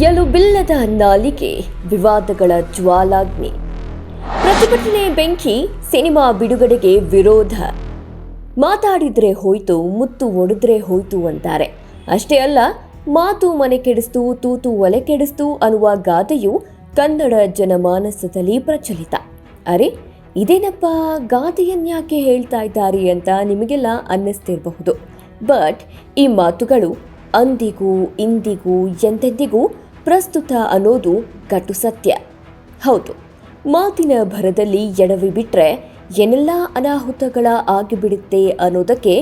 ಎಲುಬಿಲ್ಲದ ನಾಲಿಗೆ, ವಿವಾದಗಳ ಜ್ವಾಲಾಗ್ನಿ. ಪ್ರತಿಭಟನೆ ಬೆಂಕಿ, ಸಿನಿಮಾ ಬಿಡುಗಡೆಗೆ ವಿರೋಧ. ಮಾತಾಡಿದ್ರೆ ಹೋಯ್ತು, ಮುತ್ತು ಒಡೆದ್ರೆ ಹೋಯ್ತು ಅಂತಾರೆ. ಅಷ್ಟೇ ಅಲ್ಲ, ಮಾತು ಮನೆ ಕೆಡಿಸ್ತು, ತೂತು ಒಲೆ ಕೆಡಿಸ್ತು ಅನ್ನುವ ಗಾದೆಯು ಕನ್ನಡ ಜನಮಾನಸದಲ್ಲಿ ಪ್ರಚಲಿತ. ಅರೆ, ಇದೇನಪ್ಪ ಗಾದೆಯನ್ಯಾಕೆ ಹೇಳ್ತಾ ಇದ್ದಾರೆ ಅಂತ ನಿಮಗೆಲ್ಲ ಅನ್ನಿಸ್ತಿರಬಹುದು. ಬಟ್ ಈ ಮಾತುಗಳು ಅಂದಿಗೂ ಇಂದಿಗೂ ಎಂದೆಂದಿಗೂ ಪ್ರಸ್ತುತ ಅನ್ನೋದು ಕಟು ಸತ್ಯ. ಹೌದು, ಮಾತಿನ ಭರದಲ್ಲಿ ಎಡವಿ ಬಿಟ್ರೆ ಏನೆಲ್ಲ ಅನಾಹುತಗಳ ಆಗಿಬಿಡುತ್ತೆ ಅನ್ನೋದಕ್ಕೆ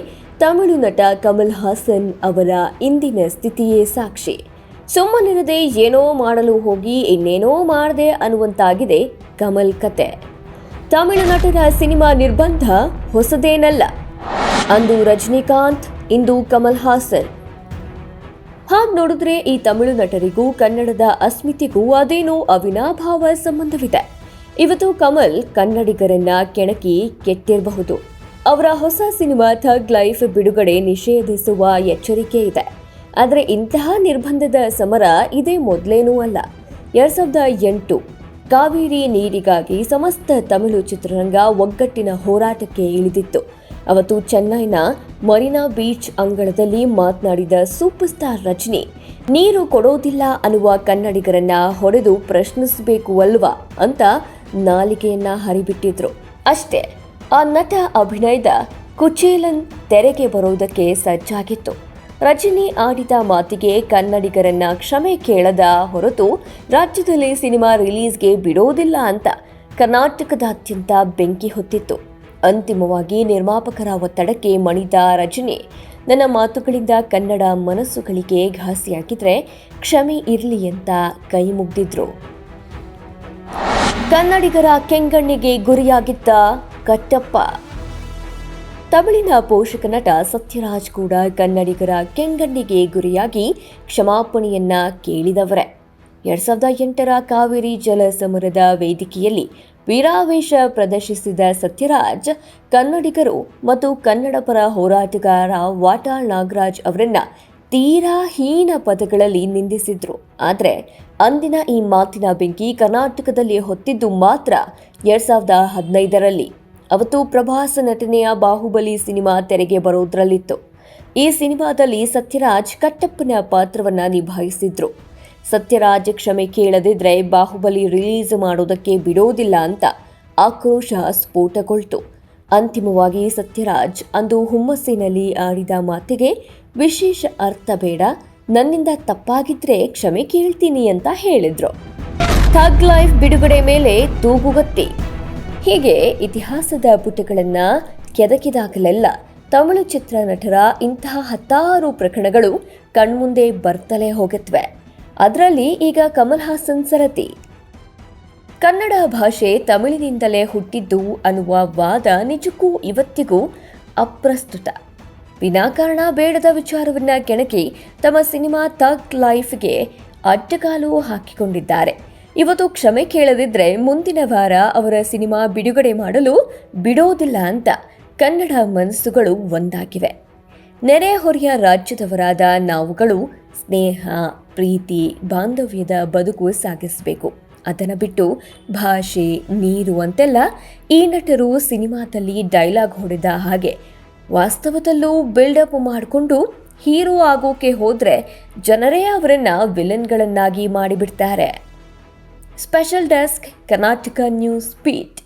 ತಮಿಳು ನಟ ಕಮಲ್ ಹಾಸನ್ ಅವರ ಇಂದಿನ ಸ್ಥಿತಿಯೇ ಸಾಕ್ಷಿ. ಸುಮ್ಮನಿರದೆ ಏನೋ ಮಾಡಲು ಹೋಗಿ ಇನ್ನೇನೋ ಮಾಡದೆ ಅನ್ನುವಂತಾಗಿದೆ ಕಮಲ್ ಕತೆ. ತಮಿಳು ನಟರ ಸಿನಿಮಾ ನಿರ್ಬಂಧ ಹೊಸದೇನಲ್ಲ. ಅಂದು ರಜನಿಕಾಂತ್, ಇಂದು ಕಮಲ್ ಹಾಸನ್. ಹಾಗೆ ನೋಡಿದ್ರೆ ಈ ತಮಿಳು ನಟರಿಗೂ ಕನ್ನಡದ ಅಸ್ಮಿತೆಗೂ ಅದೇನೋ ಅವಿನಾಭಾವ ಸಂಬಂಧವಿದೆ. ಇವತ್ತು ಕಮಲ್ ಕನ್ನಡಿಗರನ್ನ ಕೆಣಕಿ ಕೆಟ್ಟಿರಬಹುದು. ಅವರ ಹೊಸ ಸಿನಿಮಾ ಥಗ್ ಲೈಫ್ ಬಿಡುಗಡೆ ನಿಷೇಧಿಸುವ ಎಚ್ಚರಿಕೆ ಇದೆ. ಆದರೆ ಇಂತಹ ನಿರ್ಬಂಧದ ಸಮರ ಇದೇ ಮೊದಲೇನೂ ಅಲ್ಲ. 2008 ಕಾವೇರಿ ನೀರಿಗಾಗಿ ಸಮಸ್ತ ತಮಿಳು ಚಿತ್ರರಂಗ ಒಗ್ಗಟ್ಟಿನ ಹೋರಾಟಕ್ಕೆ ಇಳಿದಿತ್ತು. ಅವತ್ತು ಚೆನ್ನೈನ ಮರೀನಾ ಬೀಚ್ ಅಂಗಳದಲ್ಲಿ ಮಾತನಾಡಿದ ಸೂಪರ್ ಸ್ಟಾರ್ ರಜನಿ, ನೀರು ಕೊಡೋದಿಲ್ಲ ಅನ್ನುವ ಕನ್ನಡಿಗರನ್ನ ಹೊಡೆದು ಪ್ರಶ್ನಿಸಬೇಕು ಅಲ್ವಾ ಅಂತ ನಾಲಿಗೆಯನ್ನ ಹರಿಬಿಟ್ಟಿದ್ರು. ಅಷ್ಟೇ, ಆ ನಟ ಅಭಿನಯದ ಕುಚೇಲನ್ ತೆರೆಗೆ ಬರೋದಕ್ಕೆ ಸಜ್ಜಾಗಿತ್ತು. ರಜನಿ ಆಡಿದ ಮಾತಿಗೆ ಕನ್ನಡಿಗರನ್ನ ಕ್ಷಮೆ ಕೇಳದ ಹೊರತು ರಾಜ್ಯದಲ್ಲಿ ಸಿನಿಮಾ ರಿಲೀಸ್ಗೆ ಬಿಡೋದಿಲ್ಲ ಅಂತ ಕರ್ನಾಟಕದಾದ್ಯಂತ ಬೆಂಕಿ ಹೊತ್ತಿತ್ತು. ಅಂತಿಮವಾಗಿ ನಿರ್ಮಾಪಕರ ಒತ್ತಡಕ್ಕೆ ಮಣಿದ ರಜನಿ, ನನ್ನ ಮಾತುಗಳಿಂದ ಕನ್ನಡ ಮನಸ್ಸುಗಳಿಗೆ ಘಾಸಿಯಾಗಿದ್ರೆ ಕ್ಷಮೆ ಇರಲಿ ಅಂತ ಕೈ ಮುಗ್ದಿದ್ರು. ಕನ್ನಡಿಗರ ಕೆಂಗಣ್ಣಿಗೆ ಗುರಿಯಾಗಿದ್ದ ಕಟ್ಟಪ್ಪ. ತಮಿಳಿನ ಪೋಷಕ ನಟ ಸತ್ಯರಾಜ್ ಕೂಡ ಕನ್ನಡಿಗರ ಕೆಂಗಣ್ಣಿಗೆ ಗುರಿಯಾಗಿ ಕ್ಷಮಾಪಣೆಯನ್ನ ಕೇಳಿದವರೇ. 2008 ಕಾವೇರಿ ಜಲ ಸಮರದ ವೇದಿಕೆಯಲ್ಲಿ ವೀರಾವೇಶ ಪ್ರದರ್ಶಿಸಿದ ಸತ್ಯರಾಜ್, ಕನ್ನಡಿಗರು ಮತ್ತು ಕನ್ನಡ ಪರ ಹೋರಾಟಗಾರ ವಾಟಾಳ್ ನಾಗರಾಜ್ ಅವರನ್ನ ತೀರಾ ಹೀನ ಪದಗಳಲ್ಲಿ ನಿಂದಿಸಿದ್ರು. ಆದರೆ ಅಂದಿನ ಈ ಮಾತಿನ ಬೆಂಕಿ ಕರ್ನಾಟಕದಲ್ಲಿ ಹೊತ್ತಿದ್ದು ಮಾತ್ರ 2015ರಲ್ಲಿ. ಅವತ್ತು ಪ್ರಭಾಸ್ ನಟನೆಯ ಬಾಹುಬಲಿ ಸಿನಿಮಾ ತೆರೆಗೆ ಬರೋದ್ರಲ್ಲಿತ್ತು. ಈ ಸಿನಿಮಾದಲ್ಲಿ ಸತ್ಯರಾಜ್ ಕಟ್ಟಪ್ಪನ ಪಾತ್ರವನ್ನ ನಿಭಾಯಿಸಿದ್ರು. ಸತ್ಯರಾಜ್ ಕ್ಷಮೆ ಕೇಳದಿದ್ರೆ ಬಾಹುಬಲಿ ರಿಲೀಸ್ ಮಾಡೋದಕ್ಕೆ ಬಿಡೋದಿಲ್ಲ ಅಂತ ಆಕ್ರೋಶ ಸ್ಫೋಟಗೊಳ್ತು. ಅಂತಿಮವಾಗಿ ಸತ್ಯರಾಜ್ ಅಂದು ಹುಮ್ಮಸ್ಸಿನಲ್ಲಿ ಆಡಿದ ಮಾತಿಗೆ ವಿಶೇಷ ಅರ್ಥ ಬೇಡ, ನನ್ನಿಂದ ತಪ್ಪಾಗಿದ್ರೆ ಕ್ಷಮೆ ಕೇಳ್ತೀನಿ ಅಂತ ಹೇಳಿದ್ರು. ಥಗ್ ಲೈಫ್ ಬಿಡುಗಡೆ ಮೇಲೆ ತೂಗುಗತ್ತಿ. ಹೀಗೆ ಇತಿಹಾಸದ ಪುಟಗಳನ್ನ ಕೆದಕಿದಾಗಲೆಲ್ಲ ತಮಿಳು ಚಿತ್ರ ನಟರ ಇಂತಹ 10 ಪ್ರಕರಣಗಳು ಕಣ್ಮುಂದೆ ಬರ್ತಲೇ ಹೋಗುತ್ತವೆ. ಅದರಲ್ಲಿ ಈಗ ಕಮಲ್ ಹಾಸನ್ ಸರತಿ. ಕನ್ನಡ ಭಾಷೆ ತಮಿಳಿನಿಂದಲೇ ಹುಟ್ಟಿದ್ದು ಅನ್ನುವ ವಾದ ನಿಜಕ್ಕೂ ಇವತ್ತಿಗೂ ಅಪ್ರಸ್ತುತ. ವಿನಾಕಾರಣ ಬೇಡದ ವಿಚಾರವನ್ನ ಕೆಣಕಿ ತಮ್ಮ ಸಿನಿಮಾ ಥಗ್ ಲೈಫ್ಗೆ ಅಡ್ಡಗಾಲು ಹಾಕಿಕೊಂಡಿದ್ದಾರೆ. ಇವತ್ತು ಕ್ಷಮೆ ಕೇಳದಿದ್ರೆ ಮುಂದಿನ ವಾರ ಅವರ ಸಿನಿಮಾ ಬಿಡುಗಡೆ ಮಾಡಲು ಬಿಡೋದಿಲ್ಲ ಅಂತ ಕನ್ನಡ ಮನಸ್ಸುಗಳು ಒಂದಾಗಿವೆ. ನೆರೆಹೊರೆಯ ರಾಜ್ಯದವರಾದ ನಾವುಗಳು ಸ್ನೇಹ, ಪ್ರೀತಿ, ಬಾಂಧವ್ಯದ ಬದುಕು ಸಾಗಿಸಬೇಕು. ಅದನ್ನು ಬಿಟ್ಟು ಭಾಷೆ, ನೀರು ಅಂತೆಲ್ಲ ಈ ನಟರು ಸಿನಿಮಾದಲ್ಲಿ ಡೈಲಾಗ್ ಹೊಡೆದ ಹಾಗೆ ವಾಸ್ತವದಲ್ಲೂ ಬಿಲ್ಡಪ್ ಮಾಡಿಕೊಂಡು ಹೀರೋ ಆಗೋಕೆ ಹೋದ್ರೆ ಜನರೇ ಅವರನ್ನ ವಿಲನ್ಗಳನ್ನಾಗಿ ಮಾಡಿಬಿಡ್ತಾರೆ. Special desk, Karnataka news beet.